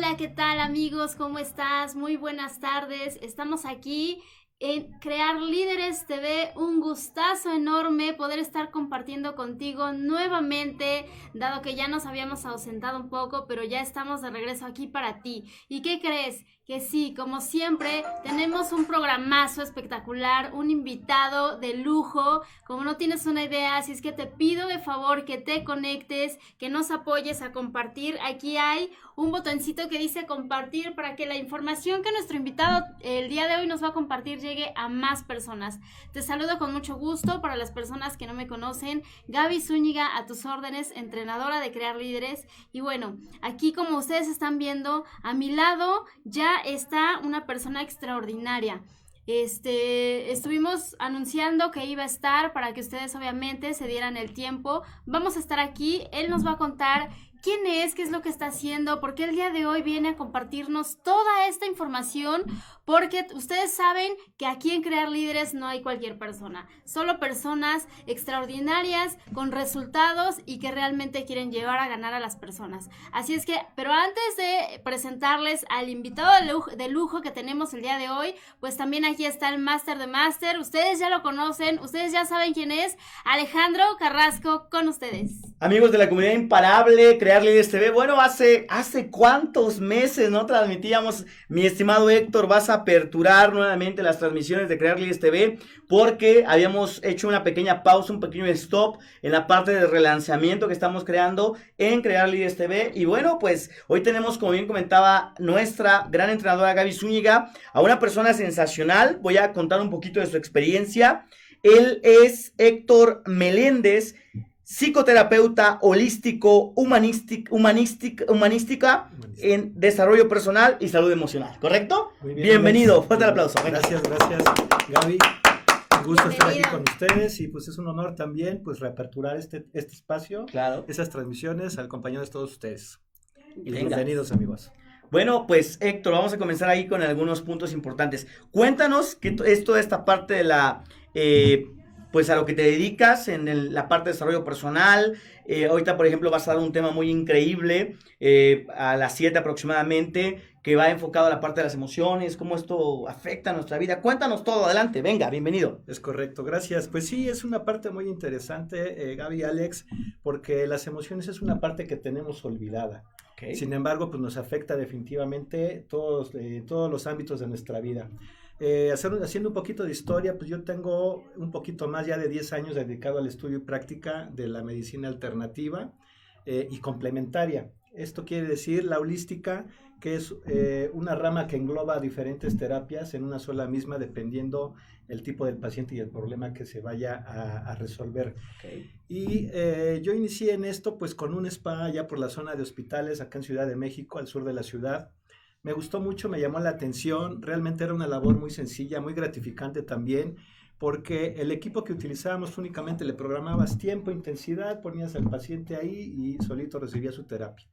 Hola, ¿qué tal amigos? ¿Cómo estás? Muy buenas tardes. Estamos aquí en Crear Líderes TV. Un gustazo enorme poder estar compartiendo contigo nuevamente, dado que ya nos habíamos ausentado un poco, pero ya estamos de regreso aquí para ti. ¿Y qué crees? Que sí, como siempre, tenemos un programazo espectacular, un invitado de lujo, como no tienes una idea, así es que te pido de favor que te conectes, que nos apoyes a compartir. Aquí hay un botoncito que dice compartir para que la información que nuestro invitado el día de hoy nos va a compartir llegue a más personas. Te saludo con mucho gusto. Para las personas que no me conocen, Gaby Zúñiga, a tus órdenes, entrenadora de Crear Líderes. Y bueno, aquí como ustedes están viendo, a mi lado ya está una persona extraordinaria. Estuvimos anunciando que iba a estar para que ustedes obviamente se dieran el tiempo. Vamos a estar aquí, él nos va a contar quién es, qué es lo que está haciendo, porque el día de hoy viene a compartirnos toda esta información, porque ustedes saben que aquí en Crear Líderes no hay cualquier persona, solo personas extraordinarias con resultados y que realmente quieren llevar a ganar a las personas. Así es que, pero antes de presentarles al invitado de lujo que tenemos el día de hoy, pues también aquí está el máster de máster. Ustedes ya lo conocen, ustedes ya saben quién es, Alejandro Carrasco, con ustedes. Amigos de la comunidad imparable, Crear Líderes TV. Bueno, hace cuántos meses no transmitíamos, mi estimado Héctor. Vas a aperturar nuevamente las transmisiones de Crear Líderes TV porque habíamos hecho una pequeña pausa, un pequeño stop en la parte de relanzamiento que estamos creando en Crear Líderes TV. Y bueno, pues hoy tenemos, como bien comentaba nuestra gran entrenadora Gaby Zúñiga, a una persona sensacional. Voy a contar un poquito de su experiencia. Él es Héctor Meléndez, psicoterapeuta holístico, humanística en desarrollo personal y salud emocional, ¿correcto? Muy bien, bienvenido, Alex. Fuerte el aplauso. Gracias, Gaby. Un gusto estar aquí con ustedes y pues es un honor también pues reaperturar este espacio, Claro. esas transmisiones acompañados de todos ustedes. Y Venga. bienvenidos, amigos. Bueno, pues Héctor, vamos a comenzar ahí con algunos puntos importantes. Cuéntanos qué es toda esta parte de la... pues a lo que te dedicas en la parte de desarrollo personal. Ahorita, por ejemplo, vas a dar un tema muy increíble a las 7 aproximadamente, que va enfocado a la parte de las emociones, cómo esto afecta a nuestra vida. Cuéntanos todo, adelante, venga, bienvenido. Es correcto, gracias. Pues sí, es una parte muy interesante, Gaby y Alex, porque las emociones es una parte que tenemos olvidada. Okay. Sin embargo, pues nos afecta definitivamente todos los ámbitos de nuestra vida. Haciendo un poquito de historia, pues yo tengo un poquito más ya de 10 años dedicado al estudio y práctica de la medicina alternativa y complementaria. Esto quiere decir la holística, que es una rama que engloba diferentes terapias en una sola misma, dependiendo el tipo del paciente y el problema que se vaya a resolver. Okay. Y yo inicié en esto pues con un spa ya por la zona de hospitales acá en Ciudad de México, al sur de la ciudad. Me gustó mucho, me llamó la atención, realmente era una labor muy sencilla, muy gratificante también, porque el equipo que utilizábamos únicamente le programabas tiempo, intensidad, ponías al paciente ahí y solito recibía su terapia.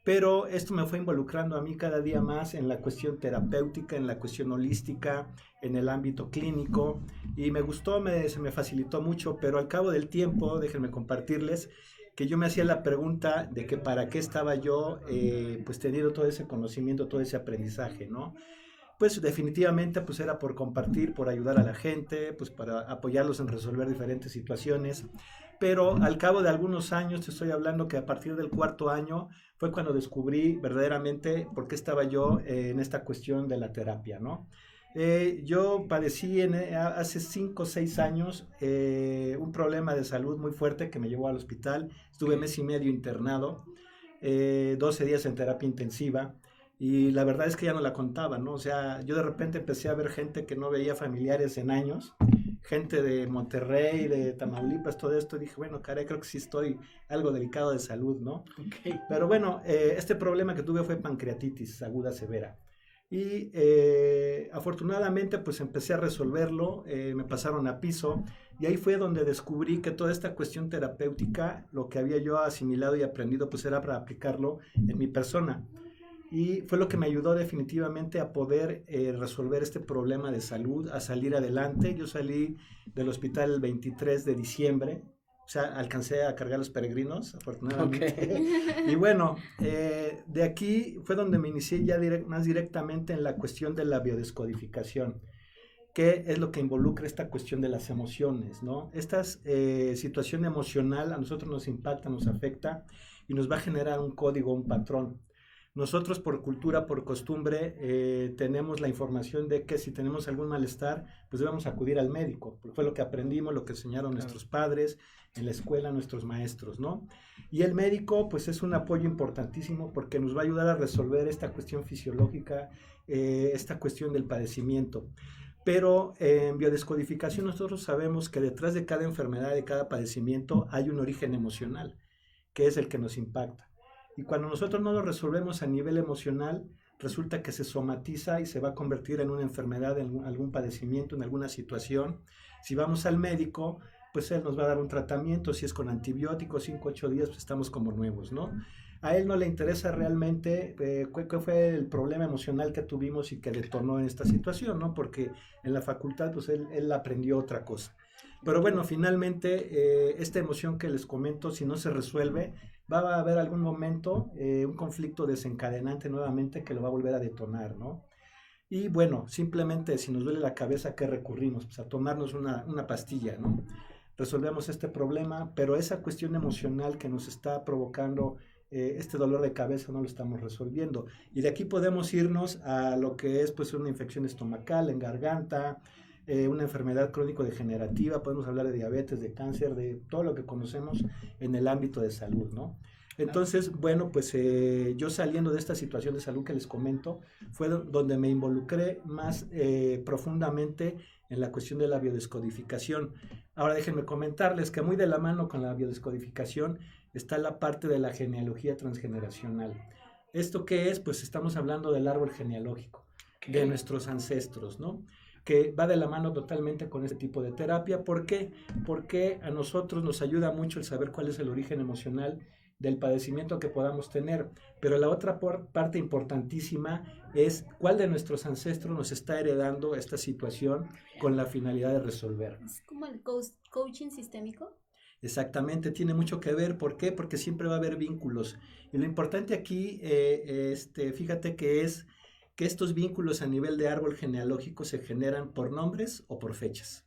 Pero esto me fue involucrando a mí cada día más en la cuestión terapéutica, en la cuestión holística, en el ámbito clínico, y me gustó, se me facilitó mucho, pero al cabo del tiempo, déjenme compartirles, que yo me hacía la pregunta de que para qué estaba yo pues teniendo todo ese conocimiento, todo ese aprendizaje, ¿no? Pues definitivamente pues era por compartir, por ayudar a la gente, pues para apoyarlos en resolver diferentes situaciones, pero al cabo de algunos años, te estoy hablando que a partir del 4º año fue cuando descubrí verdaderamente por qué estaba yo en esta cuestión de la terapia, ¿no? Yo padecí hace 5 o 6 años un problema de salud muy fuerte que me llevó al hospital. Estuve mes y medio internado, 12 días en terapia intensiva, y la verdad es que ya no la contaba, ¿no? O sea, yo de repente empecé a ver gente que no veía familiares en años, gente de Monterrey, de Tamaulipas, todo esto, y dije, bueno, caray, creo que sí estoy algo delicado de salud, ¿no? Okay. Pero bueno, este problema que tuve fue pancreatitis aguda severa. Y afortunadamente pues empecé a resolverlo, me pasaron a piso y ahí fue donde descubrí que toda esta cuestión terapéutica, lo que había yo asimilado y aprendido pues era para aplicarlo en mi persona. Y fue lo que me ayudó definitivamente a poder resolver este problema de salud, a salir adelante. Yo salí del hospital el 23 de diciembre, sea, alcancé a cargar los peregrinos, afortunadamente. Y bueno, de aquí fue donde me inicié ya más directamente en la cuestión de la biodescodificación, que es lo que involucra esta cuestión de las emociones, ¿no? Esta situación emocional a nosotros nos impacta, nos afecta y nos va a generar un código, un patrón. Nosotros por cultura, por costumbre, tenemos la información de que si tenemos algún malestar, pues debemos acudir al médico, porque fue lo que aprendimos, lo que enseñaron nuestros padres, en la escuela, nuestros maestros, ¿no? Y el médico, pues es un apoyo importantísimo porque nos va a ayudar a resolver esta cuestión fisiológica, esta cuestión del padecimiento. Pero en biodescodificación nosotros sabemos que detrás de cada enfermedad, de cada padecimiento, hay un origen emocional, que es el que nos impacta. Y cuando nosotros no lo resolvemos a nivel emocional, resulta que se somatiza y se va a convertir en una enfermedad, en algún padecimiento, en alguna situación. Si vamos al médico, pues él nos va a dar un tratamiento, si es con antibióticos, 5 o 8 días, pues estamos como nuevos, ¿no? A él no le interesa realmente qué fue el problema emocional que tuvimos y que detonó en esta situación, ¿no? Porque en la facultad, pues él aprendió otra cosa. Pero bueno, finalmente, esta emoción que les comento, si no se resuelve, va a haber algún momento, un conflicto desencadenante nuevamente que lo va a volver a detonar, ¿no? Y bueno, simplemente si nos duele la cabeza, ¿a qué recurrimos? Pues a tomarnos una pastilla, ¿no? Resolvemos este problema, pero esa cuestión emocional que nos está provocando este dolor de cabeza no lo estamos resolviendo. Y de aquí podemos irnos a lo que es pues una infección estomacal, en garganta, una enfermedad crónico-degenerativa, podemos hablar de diabetes, de cáncer, de todo lo que conocemos en el ámbito de salud, ¿no? Entonces, bueno, pues yo saliendo de esta situación de salud que les comento, fue donde me involucré más profundamente en la cuestión de la biodescodificación. Ahora déjenme comentarles que muy de la mano con la biodescodificación está la parte de la genealogía transgeneracional. ¿Esto qué es? Pues estamos hablando del árbol genealógico, de nuestros ancestros, ¿no? Que va de la mano totalmente con este tipo de terapia. ¿Por qué? Porque a nosotros nos ayuda mucho el saber cuál es el origen emocional del padecimiento que podamos tener, pero la otra parte importantísima es cuál de nuestros ancestros nos está heredando esta situación con la finalidad de resolver. ¿Es como el coaching sistémico? Exactamente, tiene mucho que ver. ¿Por qué? Porque siempre va a haber vínculos. Y lo importante aquí, fíjate que es que estos vínculos a nivel de árbol genealógico se generan por nombres o por fechas.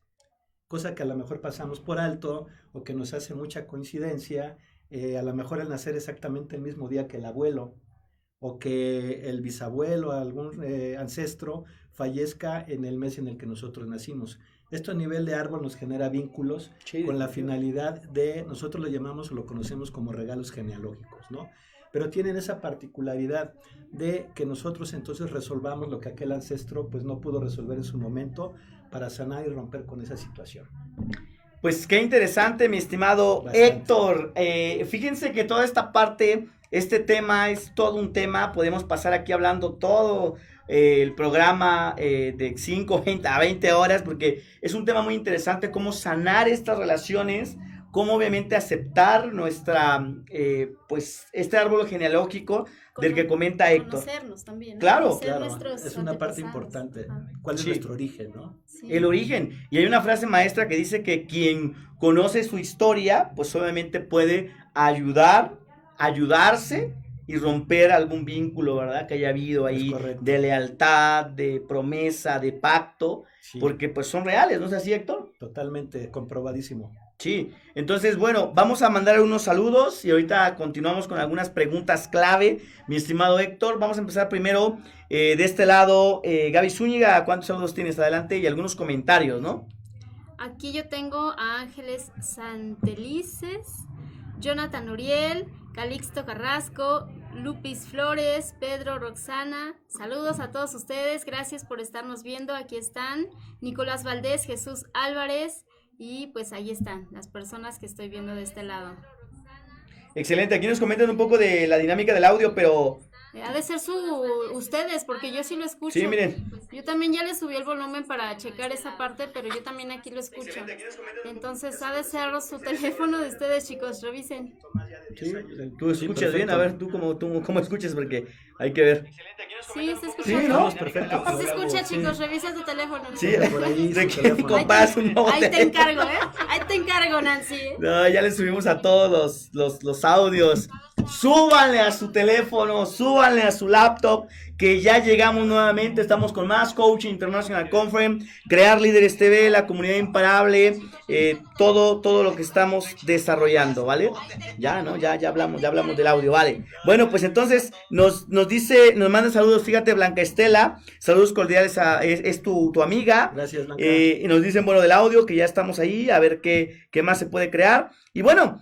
Cosa que a lo mejor pasamos por alto o que nos hace mucha coincidencia. A lo mejor el nacer exactamente el mismo día que el abuelo o que el bisabuelo, algún ancestro fallezca en el mes en el que nosotros nacimos. Esto a nivel de árbol nos genera vínculos con la finalidad de, nosotros lo llamamos o lo conocemos como regalos genealógicos, ¿no? Pero tienen esa particularidad de que nosotros entonces resolvamos lo que aquel ancestro pues no pudo resolver en su momento para sanar y romper con esa situación. Pues qué interesante, mi estimado Héctor. Fíjense que toda esta parte, este tema es todo un tema. Podemos pasar aquí hablando todo el programa de 5 a 20 horas, porque es un tema muy interesante, cómo sanar estas relaciones, cómo obviamente aceptar nuestra, pues este árbol genealógico del que comenta Héctor. Conocernos también, ¿no? Claro, claro, es una parte importante. ¿Cuál es nuestro origen, no? Sí. El origen. Y hay una frase maestra que dice que quien conoce su historia, pues obviamente puede ayudarse y romper algún vínculo, ¿verdad? Que haya habido ahí de lealtad, de promesa, de pacto, sí. Porque pues son reales, ¿no es así, Héctor? Totalmente, comprobadísimo. Sí, entonces bueno, vamos a mandar unos saludos y ahorita continuamos con algunas preguntas clave, mi estimado Héctor. Vamos a empezar primero de este lado, Gaby Zúñiga, ¿cuántos saludos tienes? Adelante, y algunos comentarios, ¿no? Aquí yo tengo a Ángeles Santelices, Jonathan Uriel, Calixto Carrasco, Lupis Flores, Pedro Roxana. Saludos a todos ustedes, gracias por estarnos viendo, aquí están. Nicolás Valdés, Jesús Álvarez. Y pues ahí están las personas que estoy viendo de este lado. Excelente, aquí nos comentan un poco de la dinámica del audio, pero Ha de ser ustedes, porque yo sí lo escucho. Sí, miren. Yo también ya le subí el volumen para checar esa parte, pero yo también aquí lo escucho. Entonces ha de ser su teléfono de ustedes, chicos, revisen. Sí, tú escuchas bien, a ver, tú cómo escuchas, porque hay que ver. Sí, se escucha. Sí, ¿no? Perfecto. Sí se escucha, chicos, revisa tu teléfono. Sí, por ahí, de su que teléfono. compás un nuevo Ahí te teléfono. encargo, Ahí te encargo, Nancy. No, ya le subimos a todos los audios. Súbanle a su teléfono, súbanle a su laptop, que ya llegamos nuevamente. Estamos con más Coaching International Conference, Crear Líderes TV, la comunidad imparable, todo lo que estamos desarrollando, ¿vale? Ya, ¿no? Ya hablamos del audio, ¿vale? Bueno, pues entonces nos manda saludos, fíjate, Blanca Estela, saludos cordiales es tu amiga. Gracias, Blanca. Y nos dicen, bueno, del audio, que ya estamos ahí, a ver qué más se puede crear. Y bueno,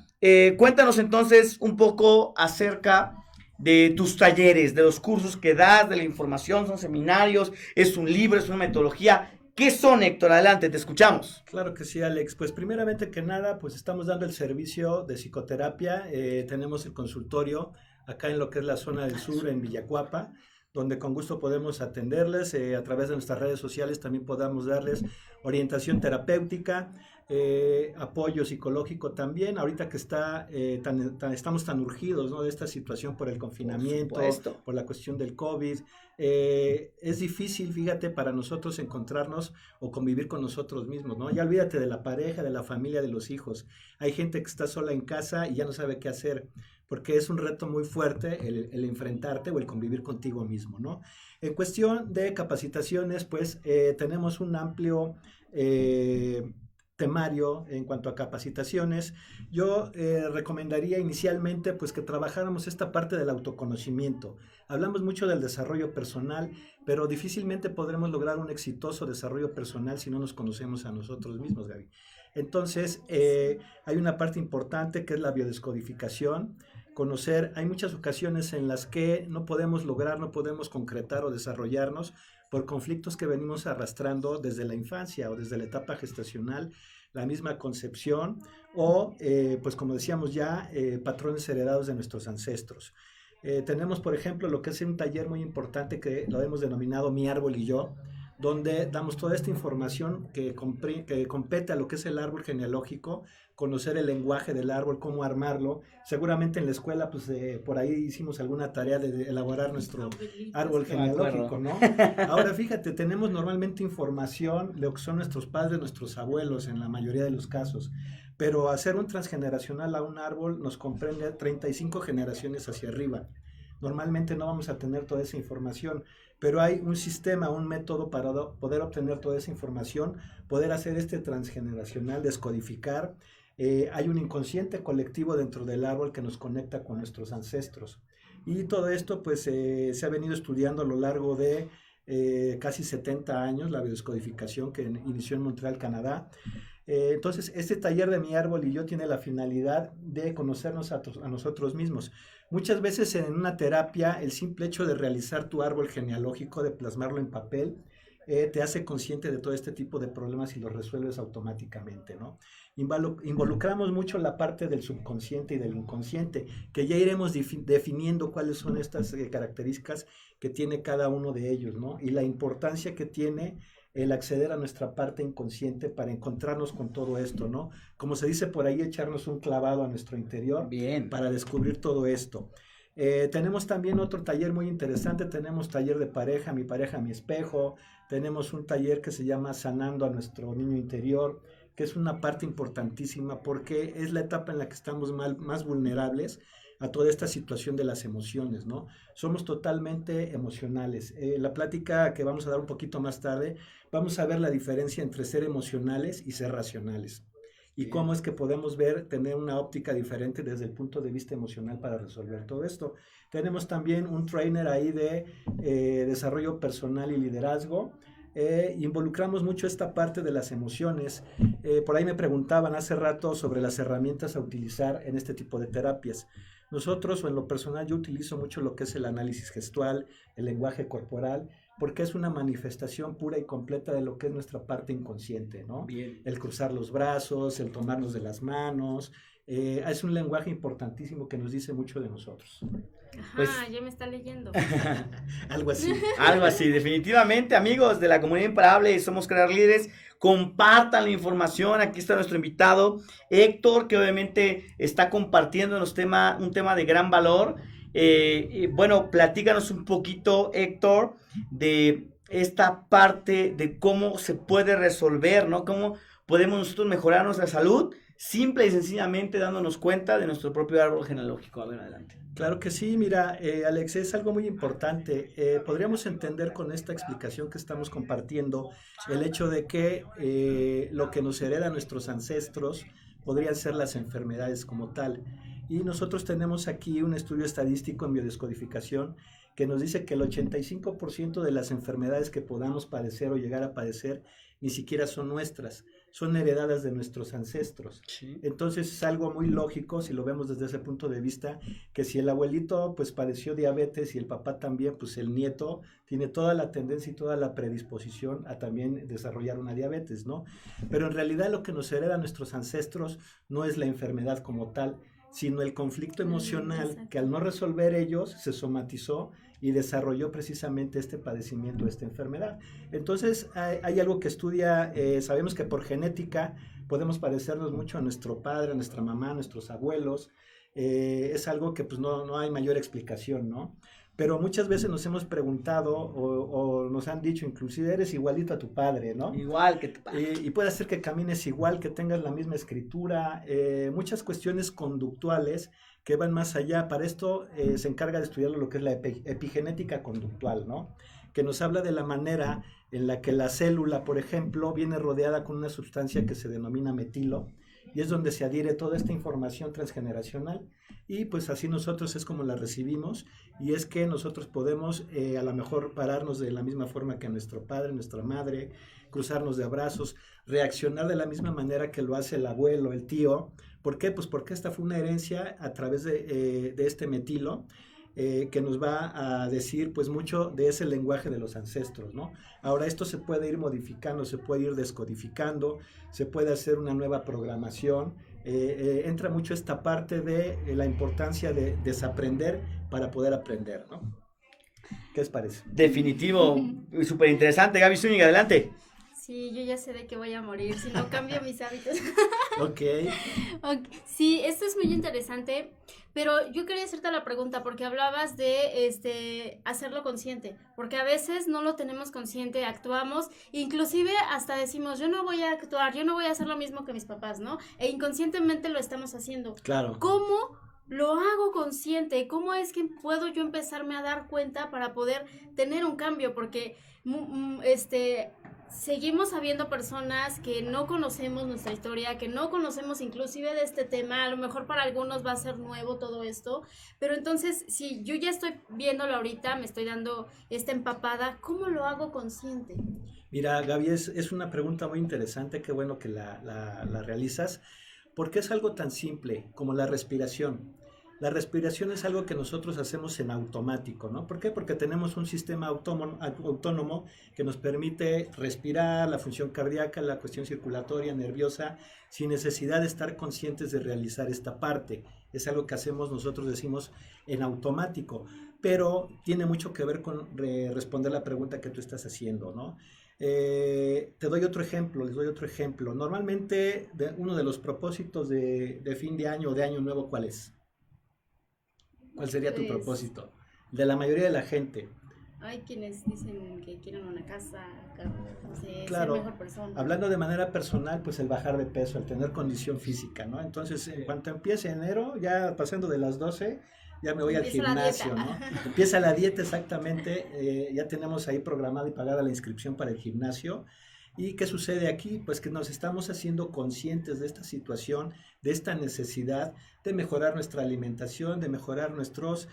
cuéntanos entonces un poco acerca de tus talleres, de los cursos que das, de la información, son seminarios, es un libro, es una metodología. ¿Qué son, Héctor? Adelante, te escuchamos. Claro que sí, Alex. Pues primeramente que nada, pues estamos dando el servicio de psicoterapia. Tenemos el consultorio acá en lo que es la zona del sur, en Villacuapa, donde con gusto podemos atenderles. A través de nuestras redes sociales también podamos darles orientación terapéutica, apoyo psicológico también. Ahorita que estamos tan urgidos, ¿no?, de esta situación por el confinamiento, por la cuestión del COVID. Es difícil, fíjate, para nosotros encontrarnos o convivir con nosotros mismos, ¿no? Ya olvídate de la pareja, de la familia, de los hijos. Hay gente que está sola en casa y ya no sabe qué hacer, porque es un reto muy fuerte el enfrentarte o el convivir contigo mismo, ¿no? En cuestión de capacitaciones, pues tenemos un amplio temario en cuanto a capacitaciones. Yo recomendaría inicialmente pues que trabajáramos esta parte del autoconocimiento. Hablamos mucho del desarrollo personal, pero difícilmente podremos lograr un exitoso desarrollo personal si no nos conocemos a nosotros mismos, Gaby. Entonces, hay una parte importante que es la biodescodificación. Conocer, hay muchas ocasiones en las que no podemos concretar o desarrollarnos por conflictos que venimos arrastrando desde la infancia o desde la etapa gestacional, la misma concepción o, pues como decíamos ya, patrones heredados de nuestros ancestros. Tenemos, por ejemplo, lo que es un taller muy importante que lo hemos denominado Mi Árbol y Yo, donde damos toda esta información que compete a lo que es el árbol genealógico, conocer el lenguaje del árbol, cómo armarlo. Seguramente en la escuela, pues por ahí hicimos alguna tarea de elaborar nuestro árbol genealógico, ¿no? Ahora fíjate, tenemos normalmente información de lo que son nuestros padres, nuestros abuelos, en la mayoría de los casos, pero hacer un transgeneracional a un árbol nos comprende 35 generaciones hacia arriba. Normalmente no vamos a tener toda esa información, pero hay un sistema, un método para poder obtener toda esa información, poder hacer este transgeneracional, descodificar. Hay un inconsciente colectivo dentro del árbol que nos conecta con nuestros ancestros. Y todo esto pues se ha venido estudiando a lo largo de casi 70 años, la biodescodificación que inició en Montreal, Canadá. Entonces, este taller de Mi Árbol y Yo tiene la finalidad de conocernos a nosotros mismos. Muchas veces en una terapia, el simple hecho de realizar tu árbol genealógico, de plasmarlo en papel, te hace consciente de todo este tipo de problemas y los resuelves automáticamente, ¿no? Involucramos mucho la parte del subconsciente y del inconsciente, que ya iremos definiendo cuáles son estas características que tiene cada uno de ellos, ¿no? Y la importancia que tiene el acceder a nuestra parte inconsciente para encontrarnos con todo esto, ¿no? Como se dice por ahí, echarnos un clavado a nuestro interior. Bien. Para descubrir todo esto. Tenemos también otro taller muy interesante, tenemos taller de pareja, mi espejo, tenemos un taller que se llama Sanando a nuestro niño interior, que es una parte importantísima porque es la etapa en la que estamos más vulnerables a toda esta situación de las emociones, ¿no? Somos totalmente emocionales. La plática que vamos a dar un poquito más tarde, vamos a ver la diferencia entre ser emocionales y ser racionales. Y cómo es que podemos tener una óptica diferente desde el punto de vista emocional para resolver todo esto. Tenemos también un trainer ahí de desarrollo personal y liderazgo. Involucramos mucho esta parte de las emociones. Por ahí me preguntaban hace rato sobre las herramientas a utilizar en este tipo de terapias. Nosotros, o en lo personal, yo utilizo mucho lo que es el análisis gestual, el lenguaje corporal, porque es una manifestación pura y completa de lo que es nuestra parte inconsciente, ¿no? Bien. El cruzar los brazos, el tomarnos de las manos, es un lenguaje importantísimo que nos dice mucho de nosotros. Ajá, Pues ya me está leyendo. Algo así. algo así, definitivamente, amigos de la comunidad imparable, somos Crear Líderes, compartan la información, aquí está nuestro invitado, Héctor, que obviamente está compartiéndonos un tema de gran valor. Bueno, platícanos un poquito, Héctor, de esta parte de cómo se puede resolver, ¿no? Cómo podemos nosotros mejorar nuestra salud, simple y sencillamente dándonos cuenta de nuestro propio árbol genealógico. A ver, adelante. Claro que sí, mira, Alex, es algo muy importante. Podríamos entender con esta explicación que estamos compartiendo el hecho de que lo que nos heredan nuestros ancestros podrían ser las enfermedades como tal. Y nosotros tenemos aquí un estudio estadístico en biodescodificación que nos dice que el 85% de las enfermedades que podamos padecer o llegar a padecer ni siquiera son nuestras, son heredadas de nuestros ancestros. Sí. Entonces es algo muy lógico, si lo vemos desde ese punto de vista, que si el abuelito pues padeció diabetes y el papá también, pues el nieto tiene toda la tendencia y toda la predisposición a también desarrollar una diabetes, ¿no? Pero en realidad lo que nos hereda nuestros ancestros no es la enfermedad como tal, sino el conflicto emocional que al no resolver ellos se somatizó y desarrolló precisamente este padecimiento, esta enfermedad. Entonces hay algo que estudia, sabemos que por genética podemos parecernos mucho a nuestro padre, a nuestra mamá, a nuestros abuelos, es algo que pues no hay mayor explicación, ¿no? Pero muchas veces nos hemos preguntado o nos han dicho, inclusive eres igualito a tu padre, ¿no? Igual que tu padre. Y puede ser que camines igual, que tengas la misma escritura, muchas cuestiones conductuales que van más allá. Para esto se encarga de estudiar lo que es la epigenética conductual, ¿no? Que nos habla de la manera en la que la célula, por ejemplo, viene rodeada con una sustancia que se denomina metilo, y es donde se adhiere toda esta información transgeneracional, y pues así nosotros es como la recibimos, y es que nosotros podemos a lo mejor pararnos de la misma forma que nuestro padre, nuestra madre, cruzarnos de abrazos, reaccionar de la misma manera que lo hace el abuelo, el tío. ¿Por qué? Pues porque esta fue una herencia a través de este metilo, que nos va a decir pues mucho de ese lenguaje de los ancestros, ¿no? Ahora esto se puede ir modificando, se puede ir descodificando, se puede hacer una nueva programación, entra mucho esta parte de la importancia de desaprender para poder aprender, ¿no? ¿Qué les parece? Definitivo, súper interesante. Gaby Zúñiga, adelante. Sí, yo ya sé de que voy a morir si no cambio mis hábitos. Ok. Sí, esto es muy interesante, pero yo quería hacerte la pregunta porque hablabas de hacerlo consciente, porque a veces no lo tenemos consciente, actuamos, inclusive hasta decimos, yo no voy a actuar, yo no voy a hacer lo mismo que mis papás, ¿no? E inconscientemente lo estamos haciendo. Claro. ¿Cómo lo hago consciente? ¿Cómo es que puedo yo empezarme a dar cuenta para poder tener un cambio? Porque seguimos habiendo personas que no conocemos nuestra historia, que no conocemos inclusive de este tema, a lo mejor para algunos va a ser nuevo todo esto, pero entonces si yo ya estoy viéndolo ahorita, me estoy dando esta empapada, ¿cómo lo hago consciente? Mira, Gaby, es una pregunta muy interesante, qué bueno que la realizas, porque es algo tan simple como la respiración. La respiración es algo que nosotros hacemos en automático, ¿no? ¿Por qué? Porque tenemos un sistema autónomo que nos permite respirar, la función cardíaca, la cuestión circulatoria, nerviosa, sin necesidad de estar conscientes de realizar esta parte. Es algo que hacemos, nosotros decimos, en automático, pero tiene mucho que ver con responder la pregunta que tú estás haciendo, ¿no? Les doy otro ejemplo. Normalmente, uno de los propósitos de fin de año o de año nuevo, ¿cuál es? ¿Cuál sería tu propósito? De la mayoría de la gente. Hay quienes dicen que quieren una casa, no sé, claro, ser mejor persona. Hablando de manera personal, pues el bajar de peso, el tener condición física, ¿no? Entonces, en cuanto empiece enero, ya pasando de las 12, ya me voy al gimnasio, ¿no? Empieza la dieta, exactamente. Ya tenemos ahí programada y pagada la inscripción para el gimnasio. ¿Y qué sucede aquí? Pues que nos estamos haciendo conscientes de esta situación, de esta necesidad de mejorar nuestra alimentación, de mejorar nuestros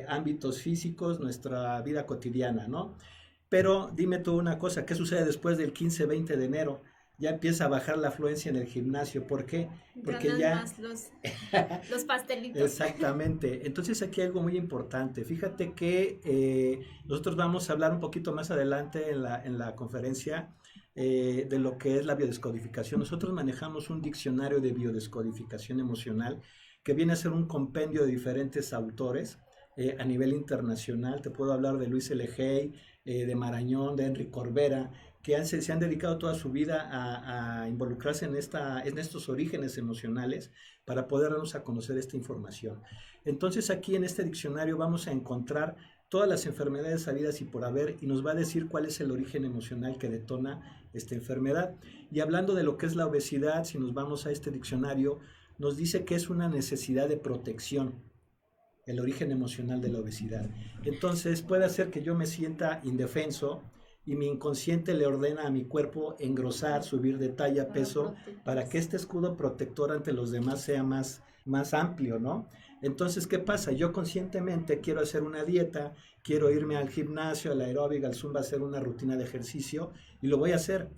ámbitos físicos, nuestra vida cotidiana, ¿no? Pero dime tú una cosa, ¿qué sucede después del 15-20 de enero? Ya empieza a bajar la afluencia en el gimnasio. ¿Por qué? Porque ya... más los pastelitos. Exactamente. Entonces aquí hay algo muy importante. Fíjate que nosotros vamos a hablar un poquito más adelante en la conferencia de lo que es la biodescodificación. Nosotros manejamos un diccionario de biodescodificación emocional que viene a ser un compendio de diferentes autores a nivel internacional. Te puedo hablar de Luis L. Hay, de Marañón, de Enrique Corbera, que se han dedicado toda su vida a involucrarse en estos orígenes emocionales para poder darnos a conocer esta información. Entonces aquí en este diccionario vamos a encontrar todas las enfermedades habidas y por haber, y nos va a decir cuál es el origen emocional que detona esta enfermedad. Y hablando de lo que es la obesidad, si nos vamos a este diccionario, nos dice que es una necesidad de protección, el origen emocional de la obesidad. Entonces puede hacer que yo me sienta indefenso y mi inconsciente le ordena a mi cuerpo engrosar, subir de talla, peso, para que este escudo protector ante los demás sea más amplio, ¿no? Entonces, ¿qué pasa? Yo conscientemente quiero hacer una dieta, quiero irme al gimnasio, al aeróbic, al zumba, hacer una rutina de ejercicio y lo voy a hacer.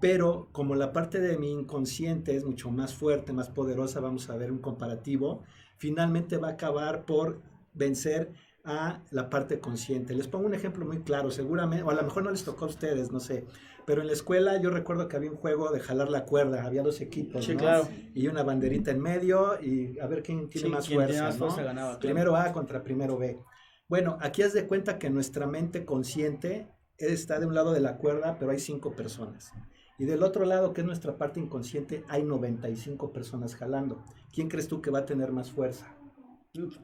Pero como la parte de mi inconsciente es mucho más fuerte, más poderosa, vamos a ver un comparativo, finalmente va a acabar por vencer a la parte consciente. Les pongo un ejemplo muy claro, seguramente, o a lo mejor no les tocó a ustedes, no sé, pero en la escuela yo recuerdo que había un juego de jalar la cuerda, había 2 equipos, sí, ¿no? Claro. Y una banderita en medio y a ver quién tiene más fuerza, ¿no? Ganaba, primero A contra primero B. Bueno, aquí haz de cuenta que nuestra mente consciente está de un lado de la cuerda, pero hay 5 personas. Y del otro lado, que es nuestra parte inconsciente, hay 95 personas jalando. ¿Quién crees tú que va a tener más fuerza?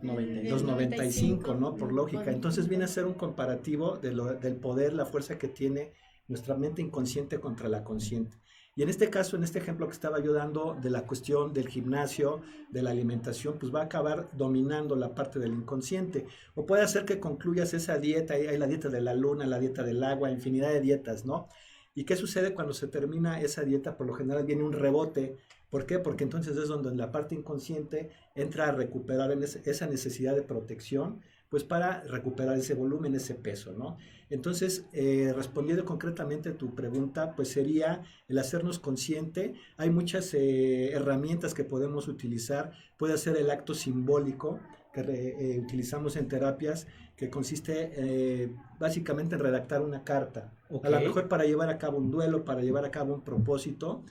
95. Los 95, ¿no? Por lógica. Entonces viene a ser un comparativo del poder, la fuerza que tiene nuestra mente inconsciente contra la consciente. Y en este caso, en este ejemplo que estaba yo dando de la cuestión del gimnasio, de la alimentación, pues va a acabar dominando la parte del inconsciente. O puede hacer que concluyas esa dieta, hay la dieta de la luna, la dieta del agua, infinidad de dietas, ¿no? ¿Y qué sucede cuando se termina esa dieta? Por lo general viene un rebote. ¿Por qué? Porque entonces es donde la parte inconsciente entra a recuperar esa necesidad de protección, pues para recuperar ese volumen, ese peso, ¿no? Entonces, respondiendo concretamente a tu pregunta, pues sería el hacernos consciente. Hay muchas herramientas que podemos utilizar. Puede ser el acto simbólico que utilizamos en terapias, que consiste básicamente en redactar una carta. Okay. A lo mejor para llevar a cabo un duelo, para llevar a cabo un propósito.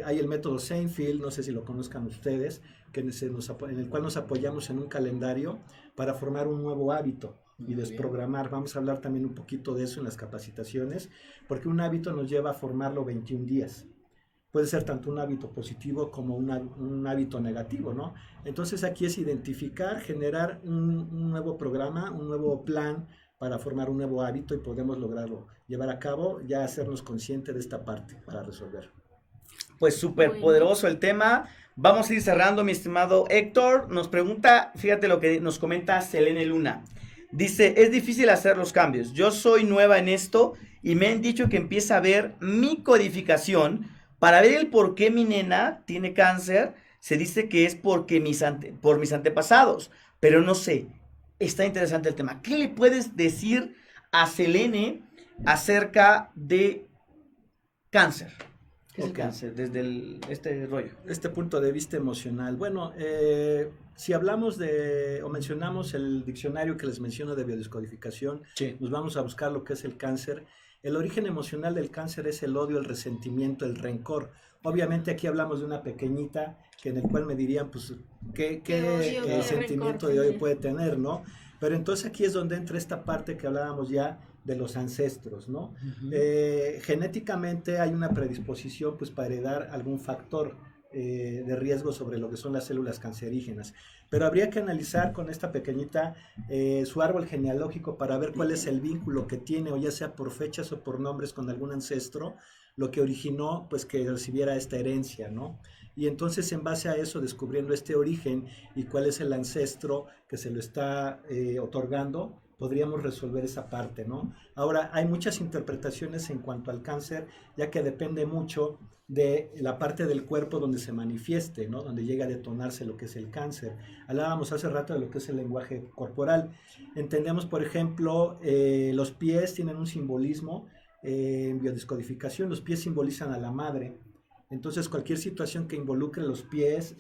Hay el método Seinfeld, no sé si lo conozcan ustedes, en el cual nos apoyamos en un calendario para formar un nuevo hábito y desprogramar. Vamos a hablar también un poquito de eso en las capacitaciones, porque un hábito nos lleva a formarlo 21 días. Puede ser tanto un hábito positivo como un hábito negativo, ¿no? Entonces aquí es identificar, generar un nuevo programa, un nuevo plan para formar un nuevo hábito y podemos lograrlo, llevar a cabo, ya hacernos conscientes de esta parte para resolver. Pues súper poderoso el tema. Vamos a ir cerrando, mi estimado Héctor. Nos pregunta, fíjate lo que nos comenta Selene Luna. Dice, es difícil hacer los cambios. Yo soy nueva en esto y me han dicho que empieza a ver mi codificación para ver el por qué mi nena tiene cáncer. Se dice que es porque por mis antepasados, pero no sé. Está interesante el tema. ¿Qué le puedes decir a Selene acerca de cáncer? ¿Qué es el cáncer desde este rollo? Este punto de vista emocional. Bueno, si hablamos o mencionamos el diccionario que les menciono de biodescodificación, sí, nos vamos a buscar lo que es el cáncer. El origen emocional del cáncer es el odio, el resentimiento, el rencor. Obviamente aquí hablamos de una pequeñita en el cual me dirían, pues, ¿qué sentimiento de odio puede tener, ¿no? Pero entonces aquí es donde entra esta parte que hablábamos ya de los ancestros, ¿no? Uh-huh. Genéticamente hay una predisposición, pues, para heredar algún factor de riesgo sobre lo que son las células cancerígenas. Pero habría que analizar con esta pequeñita su árbol genealógico para ver cuál es el vínculo que tiene, o ya sea por fechas o por nombres, con algún ancestro, lo que originó, pues, que recibiera esta herencia, ¿no? Y entonces, en base a eso, descubriendo este origen y cuál es el ancestro que se lo está otorgando, podríamos resolver esa parte, ¿no? Ahora, hay muchas interpretaciones en cuanto al cáncer, ya que depende mucho de la parte del cuerpo donde se manifieste, ¿no? Donde llega a detonarse lo que es el cáncer. Hablábamos hace rato de lo que es el lenguaje corporal. Entendemos, por ejemplo, los pies tienen un simbolismo en biodescodificación. Los pies simbolizan a la madre. Entonces, cualquier situación que involucre los pies,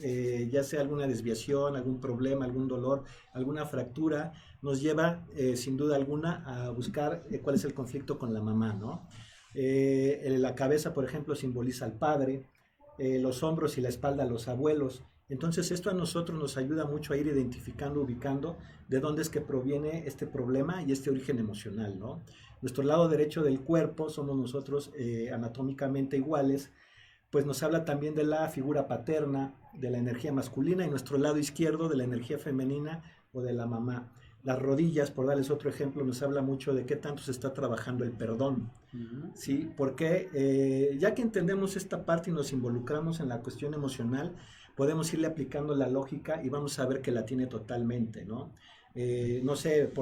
ya sea alguna desviación, algún problema, algún dolor, alguna fractura, nos lleva, sin duda alguna, a buscar cuál es el conflicto con la mamá, ¿no? La cabeza, por ejemplo, simboliza al padre, los hombros y la espalda a los abuelos, Entonces esto a nosotros nos ayuda mucho a ir identificando, ubicando de dónde es que proviene este problema y este origen emocional, ¿no? Nuestro lado derecho del cuerpo somos nosotros anatómicamente iguales, pues nos habla también de la figura paterna, de la energía masculina, y nuestro lado izquierdo de la energía femenina o de la mamá. Las rodillas, por darles otro ejemplo, nos habla mucho de qué tanto se está trabajando el perdón, ¿sí? Porque ya que entendemos esta parte y nos involucramos en la cuestión emocional, podemos irle aplicando la lógica y vamos a ver que la tiene totalmente, ¿no? No sé,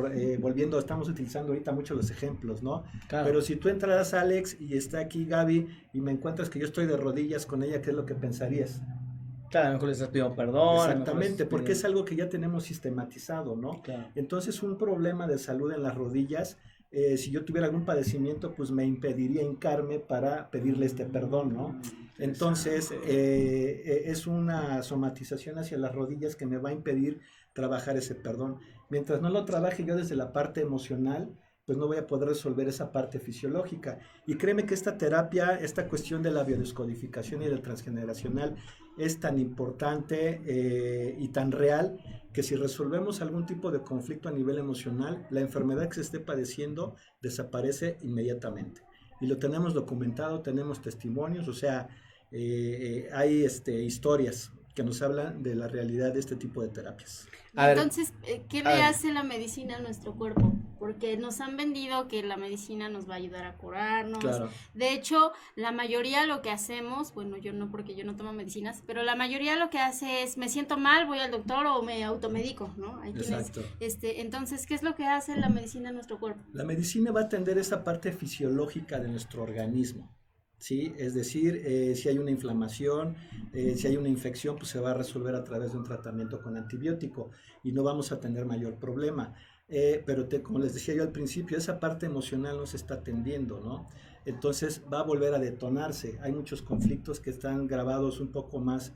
volviendo, estamos utilizando ahorita mucho los ejemplos, ¿no? Claro. Pero si tú entras, Alex, y está aquí Gaby, y me encuentras que yo estoy de rodillas con ella, ¿qué es lo que pensarías? Claro, a lo mejor le estás pidiendo perdón. Exactamente, porque es algo que ya tenemos sistematizado, ¿no? Claro. Entonces, un problema de salud en las rodillas, si yo tuviera algún padecimiento, pues me impediría hincarme para pedirle este perdón, ¿no? Entonces, es una somatización hacia las rodillas que me va a impedir trabajar ese perdón. Mientras no lo trabaje yo desde la parte emocional, pues no voy a poder resolver esa parte fisiológica. Y créeme que esta terapia, esta cuestión de la biodescodificación y del transgeneracional es tan importante y tan real que si resolvemos algún tipo de conflicto a nivel emocional, la enfermedad que se esté padeciendo desaparece inmediatamente. Y lo tenemos documentado, tenemos testimonios, o sea, hay historias que nos hablan de la realidad de este tipo de terapias. Entonces, ¿qué le hace la medicina a nuestro cuerpo? Porque nos han vendido que la medicina nos va a ayudar a curarnos. Claro. De hecho, la mayoría lo que hacemos, bueno, yo no porque yo no tomo medicinas, pero la mayoría lo que hace es, me siento mal, voy al doctor o me automedico, ¿no? Hay Exacto. Entonces, ¿qué es lo que hace la medicina en nuestro cuerpo? La medicina va a atender esa parte fisiológica de nuestro organismo. ¿Sí? Es decir, si hay una inflamación, si hay una infección, pues se va a resolver a través de un tratamiento con antibiótico y no vamos a tener mayor problema. Pero como les decía yo al principio, esa parte emocional no se está atendiendo, ¿no? Entonces va a volver a detonarse. Hay muchos conflictos que están grabados un poco más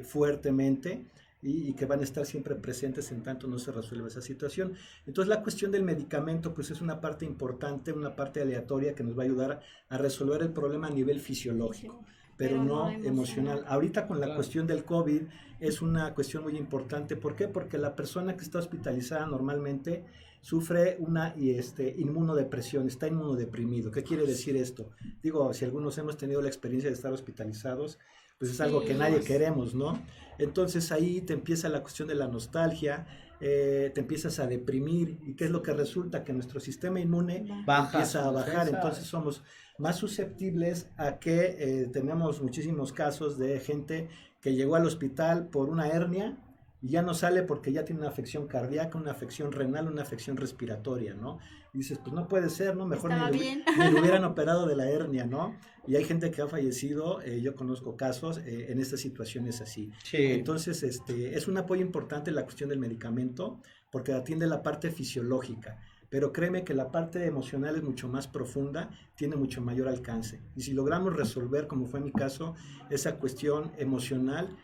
fuertemente y que van a estar siempre presentes en tanto no se resuelve esa situación. Entonces la cuestión del medicamento pues es una parte importante, una parte aleatoria que nos va a ayudar a resolver el problema a nivel fisiológico, pero no emocional. Ahorita con la cuestión del COVID es una cuestión muy importante. ¿Por qué? Porque la persona que está hospitalizada normalmente sufre una inmunodepresión, está inmunodeprimido. ¿Qué quiere decir esto? Digo, si algunos hemos tenido la experiencia de estar hospitalizados, pues es algo que nadie queremos, ¿no? Entonces ahí te empieza la cuestión de la nostalgia, te empiezas a deprimir, y ¿qué es lo que resulta? Que nuestro sistema inmune empieza a bajar, entonces somos más susceptibles a que tenemos muchísimos casos de gente que llegó al hospital por una hernia y ya no sale porque ya tiene una afección cardíaca, una afección renal, una afección respiratoria, ¿no? Y dices, pues no puede ser, ¿no? Mejor ni lo hubieran operado de la hernia, ¿no? Y hay gente que ha fallecido, yo conozco casos en estas situaciones así. Sí. Entonces, es un apoyo importante la cuestión del medicamento porque atiende la parte fisiológica. Pero créeme que la parte emocional es mucho más profunda, tiene mucho mayor alcance. Y si logramos resolver, como fue mi caso, esa cuestión emocional,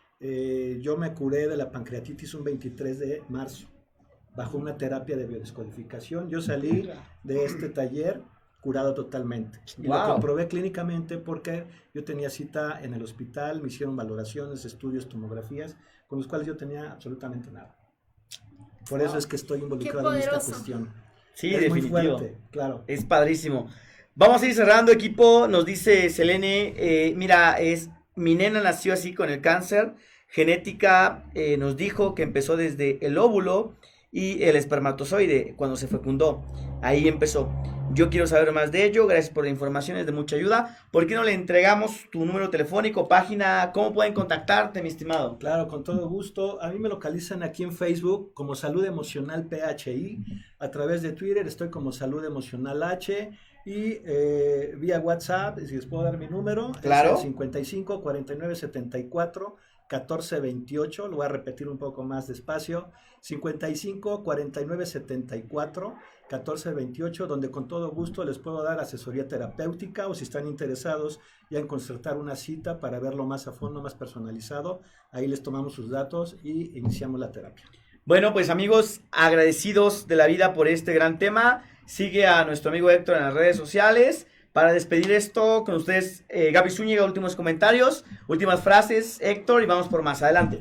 yo me curé de la pancreatitis un 23 de marzo, bajo una terapia de biodescodificación. Yo salí de este taller curado totalmente. Y lo comprobé clínicamente porque yo tenía cita en el hospital, me hicieron valoraciones, estudios, tomografías, con los cuales yo tenía absolutamente nada. Por eso es que estoy involucrado en esta cuestión. Sí, es definitivo. Muy fuerte, claro. Es padrísimo. Vamos a ir cerrando, equipo. Nos dice Selene, mira, mi nena nació así con el cáncer. Genética nos dijo que empezó desde el óvulo y el espermatozoide cuando se fecundó. Ahí empezó. Yo quiero saber más de ello. Gracias por la información, es de mucha ayuda. ¿Por qué no le entregamos tu número telefónico, página? ¿Cómo pueden contactarte, mi estimado? Claro, con todo gusto. A mí me localizan aquí en Facebook como Salud Emocional PHI. A través de Twitter estoy como Salud Emocional H. Y vía WhatsApp, si les puedo dar mi número, claro. Es el 55 49 74 14 28. Lo voy a repetir un poco más despacio. 55 49 74 14 28, donde con todo gusto les puedo dar asesoría terapéutica, o si están interesados ya en concertar una cita para verlo más a fondo, más personalizado, ahí les tomamos sus datos y iniciamos la terapia. Bueno, pues amigos, agradecidos de la vida por este gran tema. Sigue a nuestro amigo Héctor en las redes sociales. para despedir esto con ustedes, Gaby Zúñiga, últimos comentarios, últimas frases, Héctor, y vamos por más. Adelante.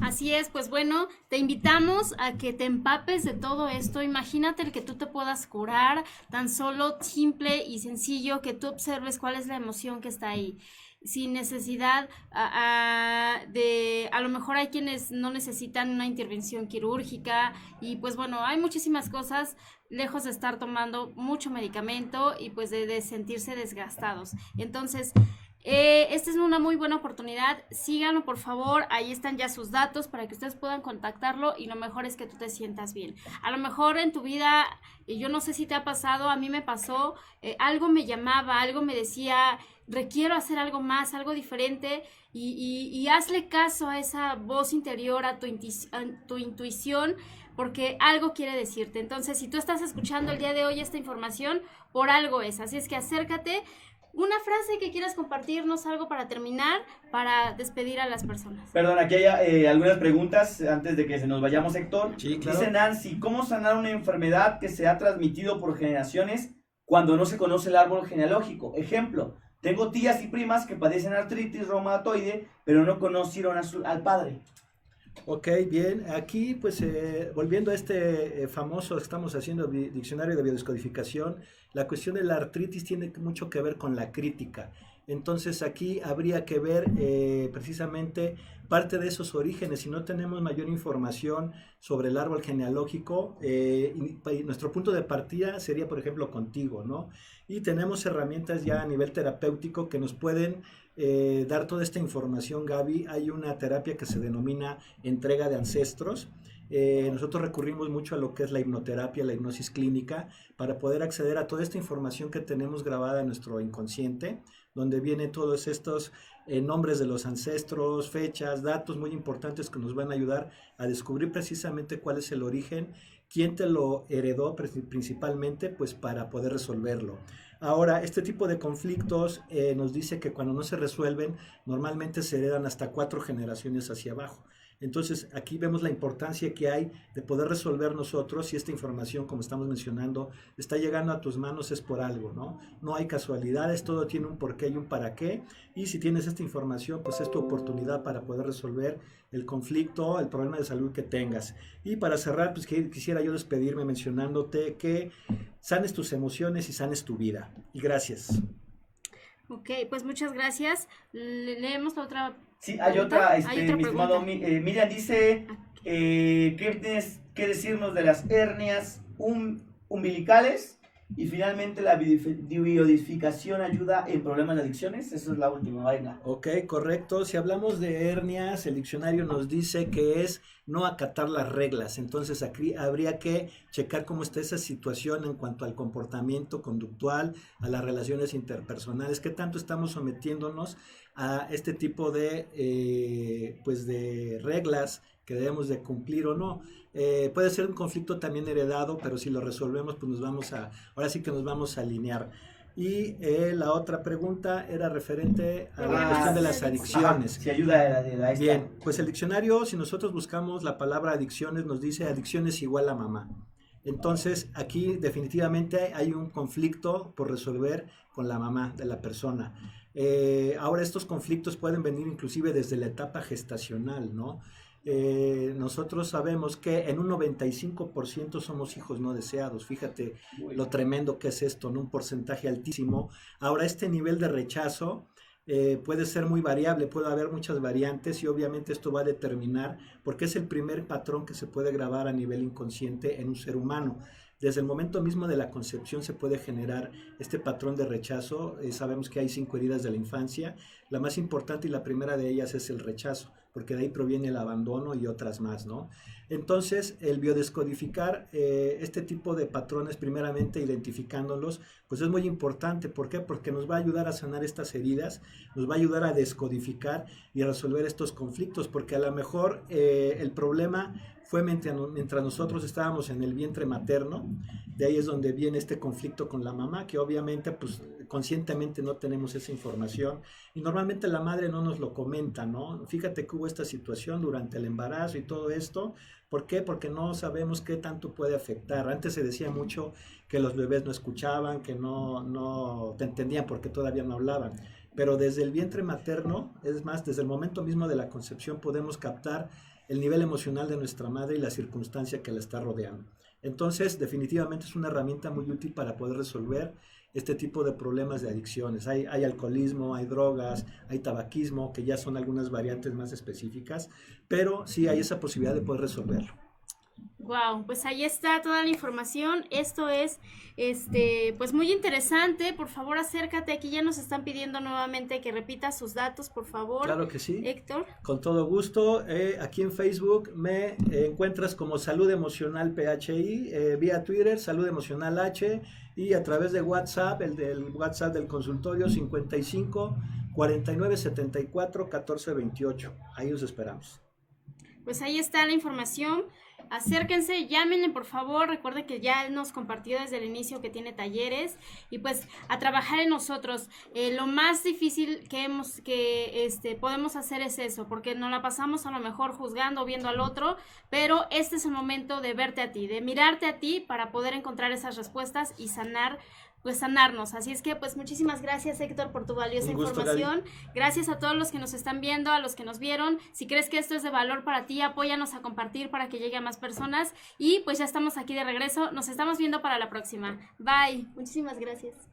Así es, pues bueno, te invitamos a que te empapes de todo esto. Imagínate el que tú te puedas curar, tan solo simple y sencillo, que tú observes cuál es la emoción que está ahí, sin necesidad a lo mejor hay quienes no necesitan una intervención quirúrgica y pues bueno, hay muchísimas cosas lejos de estar tomando mucho medicamento y pues de sentirse desgastados. Entonces, esta es una muy buena oportunidad, síganlo por favor, ahí están ya sus datos para que ustedes puedan contactarlo y lo mejor es que tú te sientas bien. A lo mejor en tu vida, yo no sé si te ha pasado, a mí me pasó, algo me llamaba, algo me decía, requiero hacer algo más, algo diferente y hazle caso a esa voz interior, a tu intuición, porque algo quiere decirte. Entonces, si tú estás escuchando el día de hoy esta información, por algo es, así es que acércate. Una frase que quieras compartirnos, algo para terminar, para despedir a las personas. Perdón, aquí hay algunas preguntas antes de que se nos vayamos, Héctor. Sí, claro. Dice Nancy, ¿cómo sanar una enfermedad que se ha transmitido por generaciones cuando no se conoce el árbol genealógico? Ejemplo, tengo tías y primas que padecen artritis reumatoide, pero no conocieron al padre. Ok, bien. Aquí, pues, volviendo a este famoso, estamos haciendo diccionario de biodescodificación, la cuestión de la artritis tiene mucho que ver con la crítica. Entonces, aquí habría que ver precisamente parte de esos orígenes. Si no tenemos mayor información sobre el árbol genealógico, nuestro punto de partida sería, por ejemplo, contigo, ¿no? Y tenemos herramientas ya a nivel terapéutico que nos pueden dar toda esta información, Gaby. Hay una terapia que se denomina entrega de ancestros. Nosotros recurrimos mucho a lo que es la hipnoterapia, la hipnosis clínica, para poder acceder a toda esta información que tenemos grabada en nuestro inconsciente, donde vienen todos estos nombres de los ancestros, fechas, datos muy importantes que nos van a ayudar a descubrir precisamente cuál es el origen, quién te lo heredó principalmente, pues para poder resolverlo. Ahora, este tipo de conflictos nos dice que cuando no se resuelven, normalmente se heredan hasta 4 generaciones hacia abajo. Entonces, aquí vemos la importancia que hay de poder resolver nosotros, y esta información, como estamos mencionando, está llegando a tus manos es por algo, ¿no? No hay casualidades, todo tiene un porqué y un para qué, y si tienes esta información, pues es tu oportunidad para poder resolver el conflicto, el problema de salud que tengas. Y para cerrar, pues quisiera yo despedirme mencionándote que sanes tus emociones y sanes tu vida. Y gracias. Ok, pues muchas gracias. Leemos la otra. Sí, hay otra, Hay otra mi estimado Miriam dice, ¿qué tienes que decirnos de las hernias umbilicales? Y finalmente, ¿la biodescodificación ayuda en problemas de adicciones? Esa es la última, vaina. Ok, correcto. Si hablamos de hernias, el diccionario nos dice que es no acatar las reglas. Entonces, aquí habría que checar cómo está esa situación en cuanto al comportamiento conductual, a las relaciones interpersonales, qué tanto estamos sometiéndonos a este tipo de, pues de reglas que debemos de cumplir o no. Puede ser un conflicto también heredado, pero si lo resolvemos, pues ahora sí que nos vamos a alinear. Y la otra pregunta era referente a la cuestión de las adicciones. Si ayuda a esta. Bien, pues el diccionario, si nosotros buscamos la palabra adicciones, nos dice adicciones igual a mamá. Entonces, aquí definitivamente hay un conflicto por resolver con la mamá de la persona. Ahora estos conflictos pueden venir inclusive desde la etapa gestacional, ¿no? Nosotros sabemos que en un 95% somos hijos no deseados. Fíjate lo tremendo que es esto, ¿no? Un porcentaje altísimo. Ahora, este nivel de rechazo puede ser muy variable, puede haber muchas variantes, y obviamente esto va a determinar, porque es el primer patrón que se puede grabar a nivel inconsciente en un ser humano. Desde el momento mismo de la concepción se puede generar este patrón de rechazo. Sabemos que hay 5 heridas de la infancia. La más importante y la primera de ellas es el rechazo, porque de ahí proviene el abandono y otras más, ¿no? Entonces, el biodescodificar este tipo de patrones, primeramente identificándolos, pues es muy importante. ¿Por qué? Porque nos va a ayudar a sanar estas heridas, nos va a ayudar a descodificar y a resolver estos conflictos, porque a lo mejor el problema fue mientras nosotros estábamos en el vientre materno. De ahí es donde viene este conflicto con la mamá, que obviamente pues conscientemente no tenemos esa información y normalmente la madre no nos lo comenta, ¿no? Fíjate que hubo esta situación durante el embarazo y todo esto. ¿Por qué? Porque no sabemos qué tanto puede afectar. Antes se decía mucho que los bebés no escuchaban, que no te entendían porque todavía no hablaban. Pero desde el vientre materno, es más, desde el momento mismo de la concepción podemos captar el nivel emocional de nuestra madre y la circunstancia que la está rodeando. Entonces, definitivamente es una herramienta muy útil para poder resolver este tipo de problemas de adicciones. Hay alcoholismo, hay drogas, hay tabaquismo, que ya son algunas variantes más específicas, pero sí hay esa posibilidad de poder resolverlo. Wow, pues ahí está toda la información. Esto es, pues muy interesante. Por favor, acércate. Aquí ya nos están pidiendo nuevamente que repitas sus datos, por favor. Claro que sí. Héctor. Con todo gusto. Aquí en Facebook me encuentras como Salud Emocional PHI, vía Twitter, Salud Emocional H, y a través de WhatsApp, el del WhatsApp del consultorio 55 49 74 14 28. Ahí os esperamos. Pues ahí está la información. Acérquense, llámenle por favor, recuerden que ya nos compartió desde el inicio que tiene talleres y pues a trabajar en nosotros. Lo más difícil que podemos hacer es eso, porque nos la pasamos a lo mejor juzgando, viendo al otro, pero este es el momento de verte a ti, de mirarte a ti para poder encontrar esas respuestas y sanarnos. Así es que pues muchísimas gracias, Héctor, por tu valiosa información. Gracias a todos los que nos están viendo, a los que nos vieron. Si crees que esto es de valor para ti, apóyanos a compartir para que llegue a más personas y pues ya estamos aquí de regreso. Nos estamos viendo para la próxima. Bye. Muchísimas gracias.